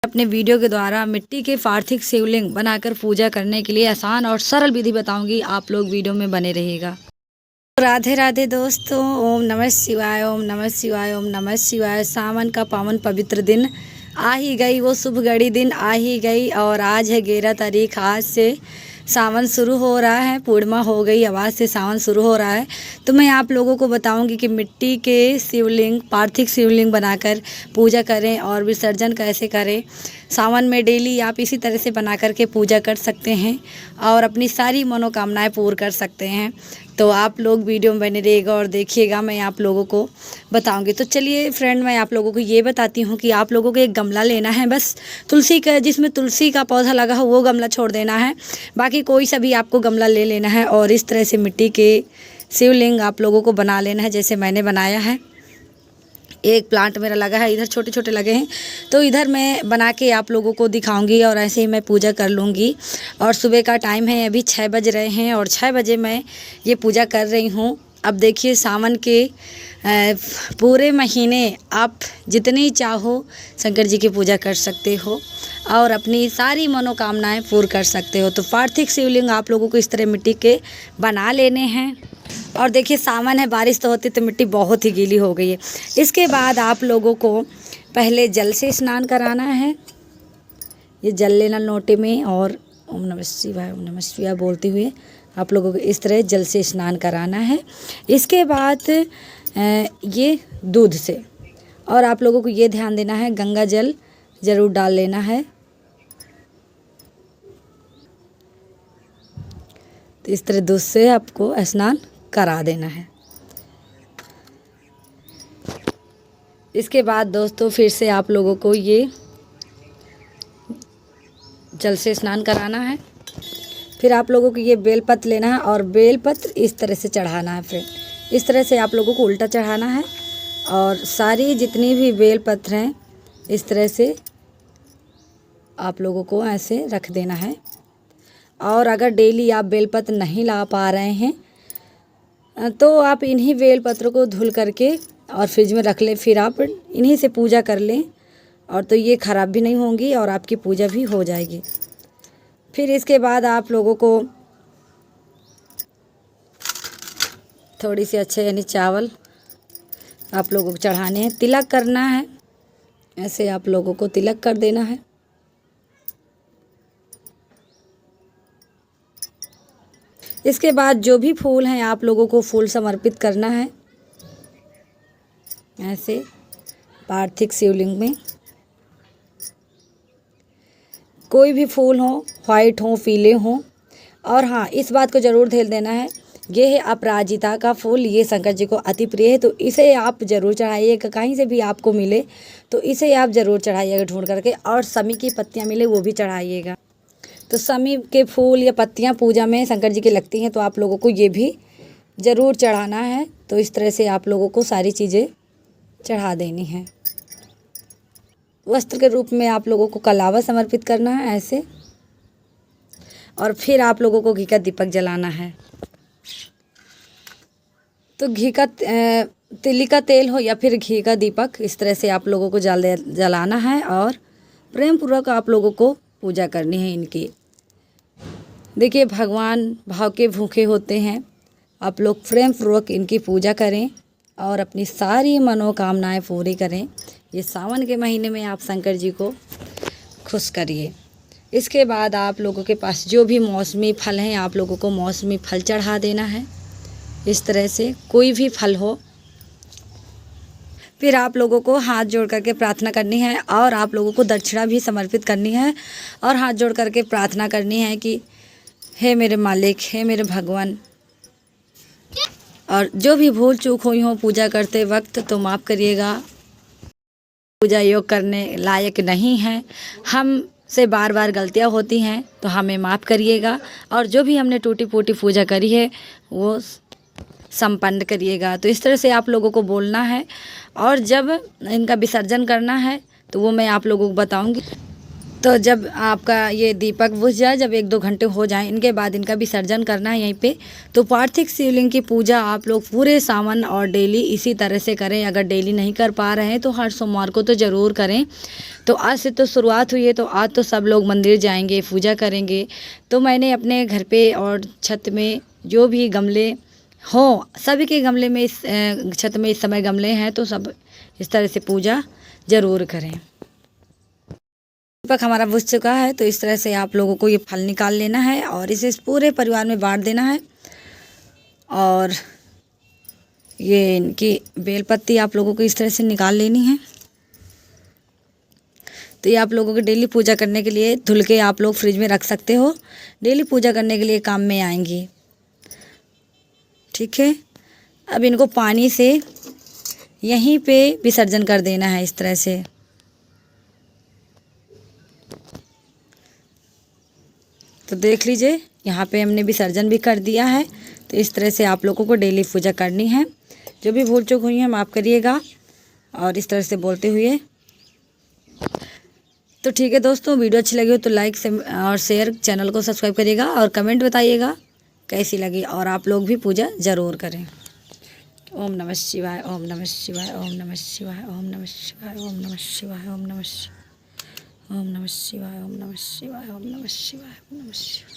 अपने वीडियो के द्वारा मिट्टी के पार्थिव शिवलिंग बनाकर पूजा करने के लिए आसान और सरल विधि बताऊंगी। आप लोग वीडियो में बने रहिएगा। राधे राधे दोस्तों, ओम नमः शिवाय, ओम नमः शिवाय, ओम नमः शिवाय। सावन का पावन पवित्र दिन आ ही गई, वो शुभ घड़ी दिन आ ही गई और आज है 11 तारीख। आज से सावन शुरू हो रहा है, पूर्णिमा हो गई, आवाज़ से सावन शुरू हो रहा है। तो मैं आप लोगों को बताऊंगी कि मिट्टी के शिवलिंग, पार्थिव शिवलिंग बनाकर पूजा करें और विसर्जन कैसे करें। सावन में डेली आप इसी तरह से बना करके पूजा कर सकते हैं और अपनी सारी मनोकामनाएं पूर्ण कर सकते हैं। तो आप लोग वीडियो में बने रहिएगा और देखिएगा, मैं आप लोगों को बताऊंगी। तो चलिए फ्रेंड, मैं आप लोगों को ये बताती हूँ कि आप लोगों को एक गमला लेना है, बस तुलसी का, जिसमें तुलसी का पौधा लगा हो वो गमला छोड़ देना है। बाकी कोई सा भी आपको गमला ले लेना है और इस तरह से मिट्टी के शिवलिंग आप लोगों को बना लेना है, जैसे मैंने बनाया है। एक प्लांट मेरा लगा है, इधर छोटे छोटे लगे हैं, तो इधर मैं बना के आप लोगों को दिखाऊंगी और ऐसे ही मैं पूजा कर लूँगी। और सुबह का टाइम है, अभी 6 बज रहे हैं और 6 बजे मैं ये पूजा कर रही हूँ। अब देखिए, सावन के पूरे महीने आप जितनी चाहो शंकर जी की पूजा कर सकते हो और अपनी सारी मनोकामनाएं पूर्ण कर सकते हो। तो पार्थिव शिवलिंग आप लोगों को इस तरह मिट्टी के बना लेने हैं। और देखिए, सावन है, बारिश तो होती तो मिट्टी बहुत ही गीली हो गई है। इसके बाद आप लोगों को पहले जल से स्नान कराना है। ये जल लेना लोटे में और ओम नमः शिवाय, ओम नमः शिवाय बोलते हुए आप लोगों को इस तरह जल से स्नान कराना है। इसके बाद ये दूध से, और आप लोगों को ये ध्यान देना है, गंगा जल ज़रूर डाल लेना है। तो इस तरह दूध से आपको स्नान करा देना है। इसके बाद दोस्तों फिर से आप लोगों को ये जल से स्नान कराना है। फिर आप लोगों को ये बेलपत्र लेना है और बेलपत्र इस तरह से चढ़ाना है। फिर इस तरह से आप लोगों को उल्टा चढ़ाना है और सारी जितनी भी बेलपत्र हैं इस तरह से आप लोगों को ऐसे रख देना है। और अगर डेली आप बेलपत्र नहीं ला पा रहे हैं तो आप इन्हीं बेलपत्र को धुल करके और फ्रिज में रख लें, फिर आप इन्हीं से पूजा कर लें और तो ये ख़राब भी नहीं होंगी और आपकी पूजा भी हो जाएगी। फिर इसके बाद आप लोगों को थोड़ी सी अच्छे यानी चावल आप लोगों को चढ़ाने हैं, तिलक करना है। ऐसे आप लोगों को तिलक कर देना है। इसके बाद जो भी फूल हैं आप लोगों को फूल समर्पित करना है, ऐसे पार्थिव शिवलिंग में। कोई भी फूल हो, वाइट हो, पीले हो। और हाँ, इस बात को ज़रूर ध्यान देना है, ये है अपराजिता का फूल, ये शंकर जी को अति प्रिय है, तो इसे आप ज़रूर चढ़ाइएगा। कहीं से भी आपको मिले तो इसे आप ज़रूर चढ़ाइएगा ढूंढ करके। और समी की पत्तियाँ मिले वो भी चढ़ाइएगा। तो समी के फूल या पत्तियाँ पूजा में शंकर जी की लगती हैं, तो आप लोगों को ये भी ज़रूर चढ़ाना है। तो इस तरह से आप लोगों को सारी चीज़ें चढ़ा देनी है। वस्त्र के रूप में आप लोगों को कलावा समर्पित करना है ऐसे। और फिर आप लोगों को घी का दीपक जलाना है। तो घी का तिली का तेल हो या फिर घी का दीपक, इस तरह से आप लोगों को जलाना है और प्रेम पूर्वक आप लोगों को पूजा करनी है इनकी। देखिए, भगवान भाव के भूखे होते हैं। आप लोग प्रेम पूर्वक इनकी पूजा करें और अपनी सारी मनोकामनाएं पूरी करें। ये सावन के महीने में आप शंकर जी को खुश करिए। इसके बाद आप लोगों के पास जो भी मौसमी फल हैं आप लोगों को मौसमी फल चढ़ा देना है। इस तरह से कोई भी फल हो। फिर आप लोगों को हाथ जोड़ करके प्रार्थना करनी है और आप लोगों को दक्षिणा भी समर्पित करनी है और हाथ जोड़ करके प्रार्थना करनी है कि हे मेरे मालिक, हे मेरे भगवान, और जो भी भूल चूक हुई हो पूजा करते वक्त तो माफ़ करिएगा। पूजा योग करने लायक नहीं है, हम से बार बार गलतियां होती हैं तो हमें माफ़ करिएगा। और जो भी हमने टूटी फूटी पूजा करी है वो संपन्न करिएगा। तो इस तरह से आप लोगों को बोलना है। और जब इनका विसर्जन करना है तो वो मैं आप लोगों को बताऊंगी। तो जब आपका ये दीपक बुझ जाए, जब 1-2 घंटे हो जाएं, इनके बाद इनका विसर्जन करना है यहीं पे। तो पार्थिव शिवलिंग की पूजा आप लोग पूरे सावन और डेली इसी तरह से करें। अगर डेली नहीं कर पा रहे हैं तो हर सोमवार को तो ज़रूर करें। तो आज से तो शुरुआत हुई है, तो आज तो सब लोग मंदिर जाएंगे, पूजा करेंगे। तो मैंने अपने घर पे और छत में जो भी गमले हों, सभी के गमले में इस छत में इस समय गमले हैं, तो सब इस तरह से पूजा ज़रूर करें। दीपक हमारा बुझ चुका है, तो इस तरह से आप लोगों को ये फल निकाल लेना है और इसे पूरे परिवार में बांट देना है। और ये इनकी बेलपत्ती आप लोगों को इस तरह से निकाल लेनी है। तो ये आप लोगों को डेली पूजा करने के लिए धुल के आप लोग फ्रिज में रख सकते हो। डेली पूजा करने के लिए काम में आएंगी। ठीक है, अब इनको पानी से यहीं पे विसर्जन कर देना है इस तरह से। तो देख लीजिए, यहाँ पे हमने विसर्जन भी कर दिया है। तो इस तरह से आप लोगों को डेली पूजा करनी है। जो भी भूल चूक हुई है माफ़ करिएगा, और इस तरह से बोलते हुए। तो ठीक है दोस्तों, वीडियो अच्छी लगी हो तो लाइक और शेयर, चैनल को सब्सक्राइब करिएगा और कमेंट बताइएगा कैसी लगी। और आप लोग भी पूजा ज़रूर करें। ओम नमः शिवाय, ओम नमः शिवाय, ओम नमः शिवाय, ओम नमः शिवाय, ओम नमः शिवाय, ओम नमः शिवाय, ओम नमः शिवाय, ओम नमः शिवाय, ओम नमः शिवाय, ओम नमः शिवाय।